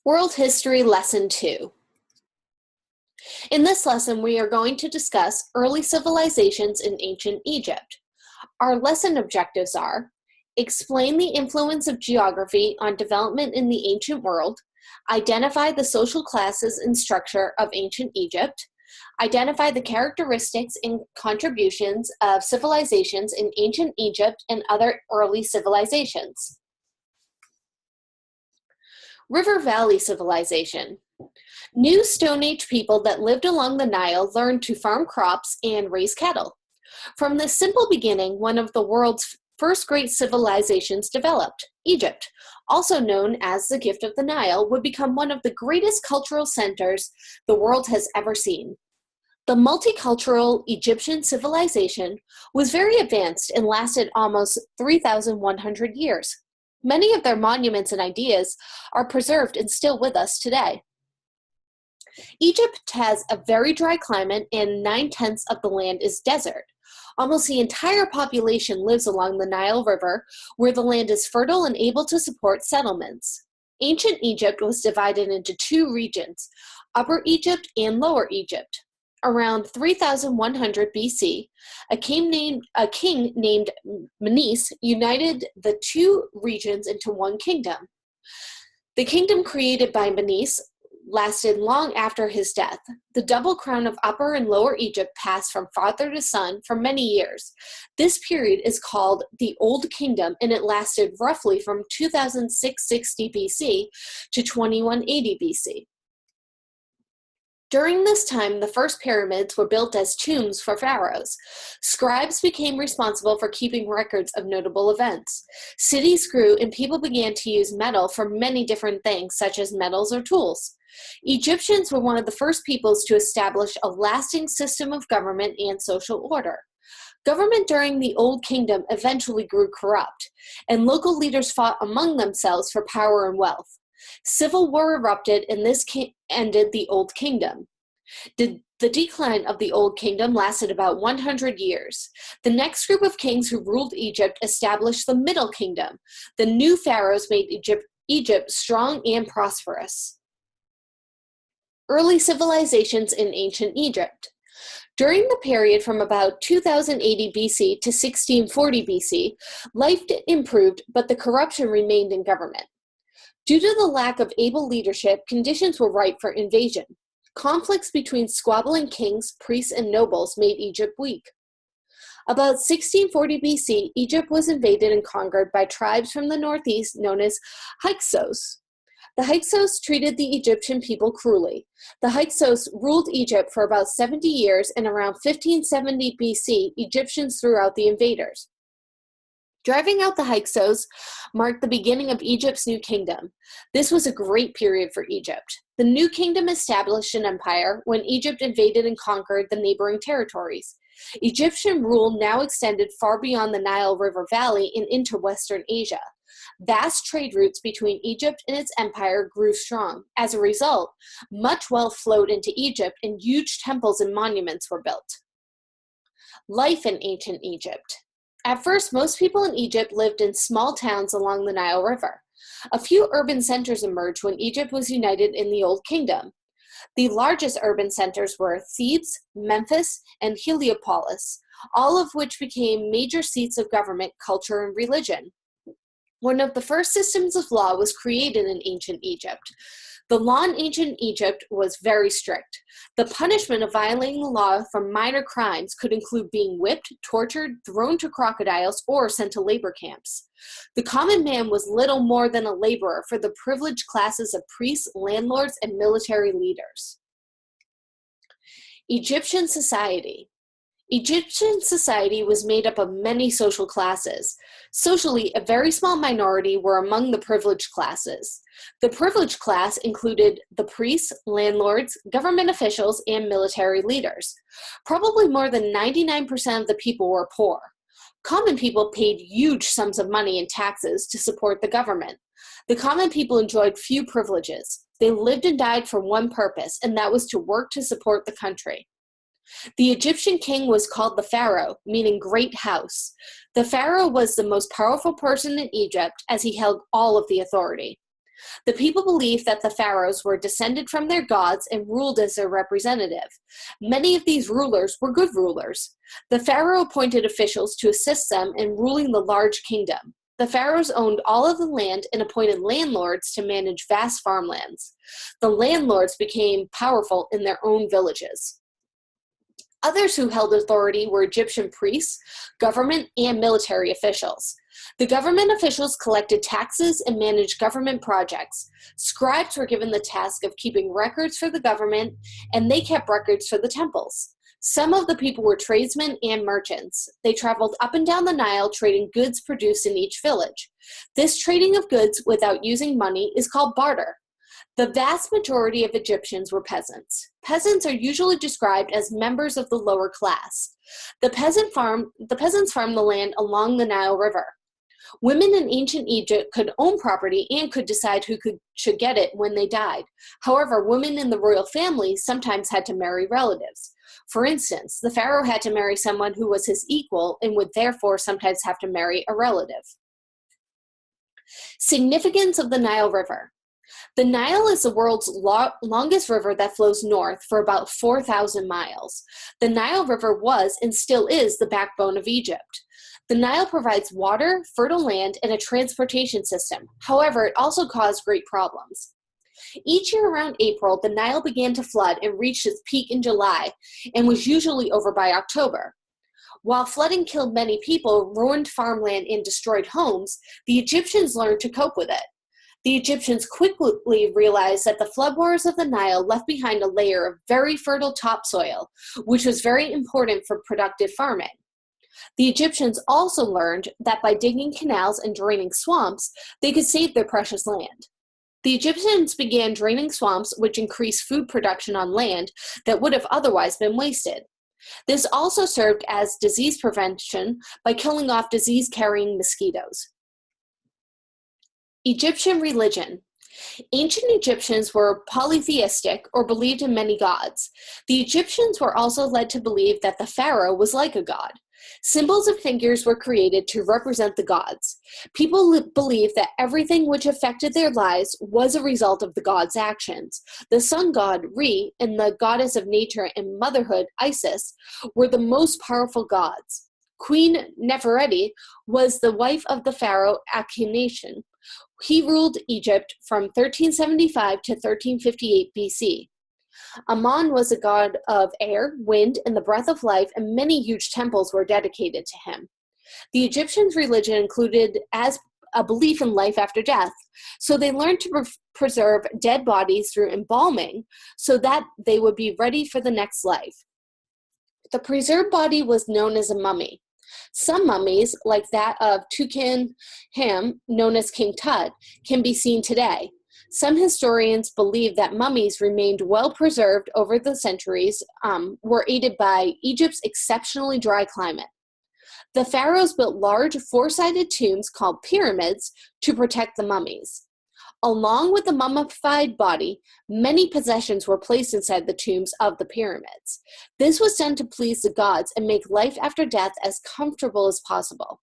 World History Lesson 2. In this lesson, we are going to discuss early civilizations in ancient Egypt. Our lesson objectives are: explain the influence of geography on development in the ancient world, identify the social classes and structure of ancient Egypt, identify the characteristics and contributions of civilizations in ancient Egypt and other early civilizations. River Valley Civilization. New Stone Age people that lived along the Nile learned to farm crops and raise cattle. From this simple beginning, one of the world's first great civilizations developed. Egypt, also known as the Gift of the Nile, would become one of the greatest cultural centers the world has ever seen. The multicultural Egyptian civilization was very advanced and lasted almost 3,100 years. Many of their monuments and ideas are preserved and still with us today. Egypt has a very dry climate and 9/10 of the land is desert. Almost the entire population lives along the Nile River, where the land is fertile and able to support settlements. Ancient Egypt was divided into two regions, Upper Egypt and Lower Egypt. Around 3,100 BC, a king named Menes united the two regions into one kingdom. The kingdom created by Menes lasted long after his death. The double crown of Upper and Lower Egypt passed from father to son for many years. This period is called the Old Kingdom, and it lasted roughly from 2660 BC to 2180 BC. During this time, the first pyramids were built as tombs for pharaohs. Scribes became responsible for keeping records of notable events. Cities grew and people began to use metal for many different things, such as metals or tools. Egyptians were one of the first peoples to establish a lasting system of government and social order. Government during the Old Kingdom eventually grew corrupt, and local leaders fought among themselves for power and wealth. Civil war erupted, and this ended the Old Kingdom. The decline of the Old Kingdom lasted about 100 years. The next group of kings who ruled Egypt established the Middle Kingdom. The new pharaohs made Egypt strong and prosperous. Early civilizations in ancient Egypt. During the period from about 2080 BC to 1640 BC, life improved, but the corruption remained in government. Due to the lack of able leadership, conditions were ripe for invasion. Conflicts between squabbling kings, priests, and nobles made Egypt weak. About 1640 BC, Egypt was invaded and conquered by tribes from the northeast known as Hyksos. The Hyksos treated the Egyptian people cruelly. The Hyksos ruled Egypt for about 70 years, and around 1570 BC, Egyptians threw out the invaders. Driving out the Hyksos marked the beginning of Egypt's new kingdom. This was a great period for Egypt. The new kingdom established an empire when Egypt invaded and conquered the neighboring territories. Egyptian rule now extended far beyond the Nile River Valley and into Western Asia. Vast trade routes between Egypt and its empire grew strong. As a result, much wealth flowed into Egypt and huge temples and monuments were built. Life in ancient Egypt. At first, most people in Egypt lived in small towns along the Nile River. A few urban centers emerged when Egypt was united in the Old Kingdom. The largest urban centers were Thebes, Memphis, and Heliopolis, all of which became major seats of government, culture, and religion. One of the first systems of law was created in ancient Egypt. The law in ancient Egypt was very strict. The punishment of violating the law for minor crimes could include being whipped, tortured, thrown to crocodiles, or sent to labor camps. The common man was little more than a laborer for the privileged classes of priests, landlords, and military leaders. Egyptian society. Egyptian society was made up of many social classes. Socially, a very small minority were among the privileged classes. The privileged class included the priests, landlords, government officials, and military leaders. Probably more than 99% of the people were poor. Common people paid huge sums of money in taxes to support the government. The common people enjoyed few privileges. They lived and died for one purpose, and that was to work to support the country. The Egyptian king was called the pharaoh, meaning great house. The pharaoh was the most powerful person in Egypt as he held all of the authority. The people believed that the pharaohs were descended from their gods and ruled as their representative. Many of these rulers were good rulers. The pharaoh appointed officials to assist them in ruling the large kingdom. The pharaohs owned all of the land and appointed landlords to manage vast farmlands. The landlords became powerful in their own villages. Others who held authority were Egyptian priests, government, and military officials. The government officials collected taxes and managed government projects. Scribes were given the task of keeping records for the government, and they kept records for the temples. Some of the people were tradesmen and merchants. They traveled up and down the Nile trading goods produced in each village. This trading of goods without using money is called barter. The vast majority of Egyptians were peasants. Peasants are usually described as members of the lower class. The peasants farmed the land along the Nile River. Women in ancient Egypt could own property and could decide who should get it when they died. However, women in the royal family sometimes had to marry relatives. For instance, the pharaoh had to marry someone who was his equal and would therefore sometimes have to marry a relative. Significance of the Nile River. The Nile is the world's longest river that flows north for about 4,000 miles. The Nile River was and still is the backbone of Egypt. The Nile provides water, fertile land, and a transportation system. However, it also caused great problems. Each year around April, the Nile began to flood and reached its peak in July and was usually over by October. While flooding killed many people, ruined farmland, and destroyed homes, the Egyptians learned to cope with it. The Egyptians quickly realized that the floodwaters of the Nile left behind a layer of very fertile topsoil, which was very important for productive farming. The Egyptians also learned that by digging canals and draining swamps, they could save their precious land. The Egyptians began draining swamps, which increased food production on land that would have otherwise been wasted. This also served as disease prevention by killing off disease-carrying mosquitoes. Egyptian religion. Ancient Egyptians were polytheistic or believed in many gods. The Egyptians were also led to believe that the pharaoh was like a god. Symbols and figures were created to represent the gods. People believed that everything which affected their lives was a result of the gods' actions. The sun god, Re, and the goddess of nature and motherhood, Isis, were the most powerful gods. Queen Nefertiti was the wife of the pharaoh Akhenaten. He ruled Egypt from 1375 to 1358 BC. Ammon was a god of air, wind, and the breath of life, and many huge temples were dedicated to him. The Egyptians' religion included as a belief in life after death, so they learned to preserve dead bodies through embalming so that they would be ready for the next life. The preserved body was known as a mummy. Some mummies, like that of Tutankhamun, known as King Tut, can be seen today. Some historians believe that mummies remained well preserved over the centuries, were aided by Egypt's exceptionally dry climate. The pharaohs built large four-sided tombs called pyramids to protect the mummies. Along with the mummified body, many possessions were placed inside the tombs of the pyramids. This was done to please the gods and make life after death as comfortable as possible.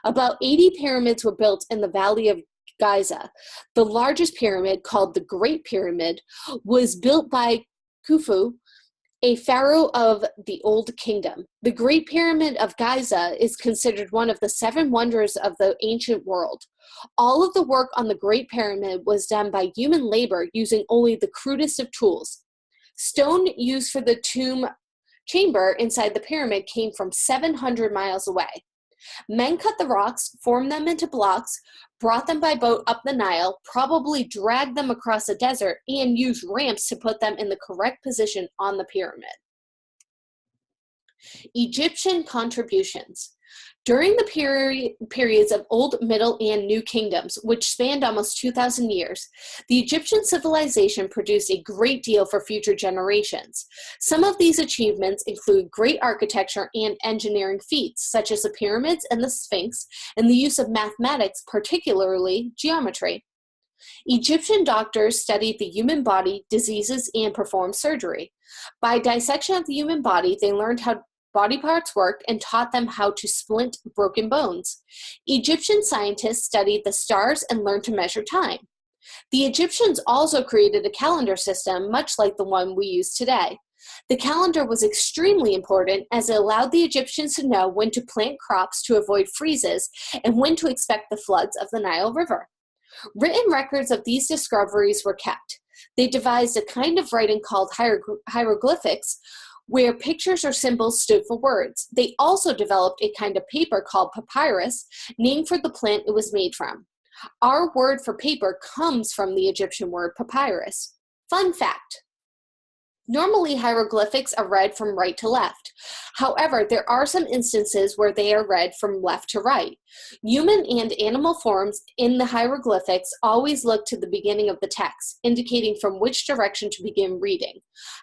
About 80 pyramids were built in the Valley of Giza. The largest pyramid, called the Great Pyramid, was built by Khufu, a pharaoh of the Old Kingdom. The Great Pyramid of Giza is considered one of the 7 wonders of the ancient world. All of the work on the Great Pyramid was done by human labor using only the crudest of tools. Stone used for the tomb chamber inside the pyramid came from 700 miles away. Men cut the rocks, formed them into blocks, brought them by boat up the Nile, probably dragged them across the desert, and used ramps to put them in the correct position on the pyramid. Egyptian contributions. During the periods of Old, Middle, and New Kingdoms, which spanned almost 2,000 years, the Egyptian civilization produced a great deal for future generations. Some of these achievements include great architecture and engineering feats, such as the pyramids and the Sphinx, and the use of mathematics, particularly geometry. Egyptian doctors studied the human body, diseases, and performed surgery. By dissection of the human body, they learned how body parts worked and taught them how to splint broken bones. Egyptian scientists studied the stars and learned to measure time. The Egyptians also created a calendar system much like the one we use today. The calendar was extremely important as it allowed the Egyptians to know when to plant crops to avoid freezes and when to expect the floods of the Nile River. Written records of these discoveries were kept. They devised a kind of writing called hieroglyphics, where pictures or symbols stood for words. They also developed a kind of paper called papyrus, named for the plant it was made from. Our word for paper comes from the Egyptian word papyrus. Fun fact. Normally, hieroglyphics are read from right to left. However, there are some instances where they are read from left to right. Human and animal forms in the hieroglyphics always look to the beginning of the text, indicating from which direction to begin reading.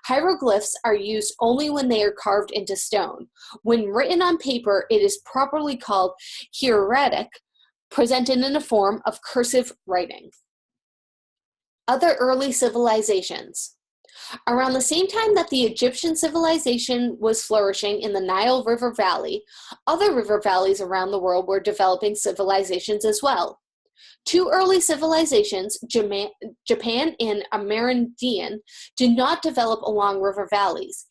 Hieroglyphs are used only when they are carved into stone. When written on paper, it is properly called hieratic, presented in a form of cursive writing. Other early civilizations. Around the same time that the Egyptian civilization was flourishing in the Nile River Valley, other river valleys around the world were developing civilizations as well. Two early civilizations, Japan and Amerindian, did not develop along river valleys.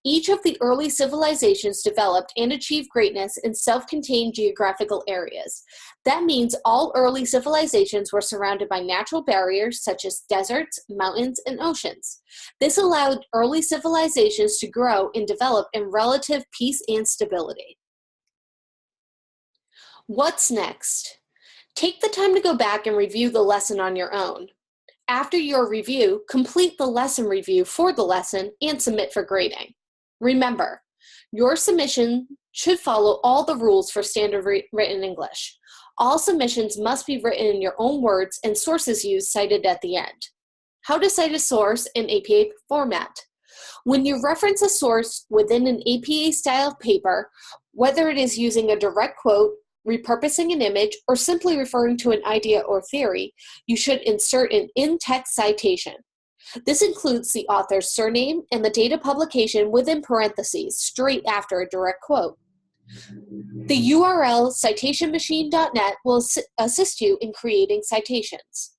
Each of the early civilizations developed and achieved greatness in self-contained geographical areas. That means all early civilizations were surrounded by natural barriers such as deserts, mountains, and oceans. This allowed early civilizations to grow and develop in relative peace and stability. What's next? Take the time to go back and review the lesson on your own. After your review, complete the lesson review for the lesson and submit for grading. Remember, your submission should follow all the rules for standard written English. All submissions must be written in your own words and sources used cited at the end. How to cite a source in APA format. When you reference a source within an APA-style paper, whether it is using a direct quote, repurposing an image, or simply referring to an idea or theory, you should insert an in-text citation. This includes the author's surname and the date of publication within parentheses, straight after a direct quote. The URL citationmachine.net will assist you in creating citations.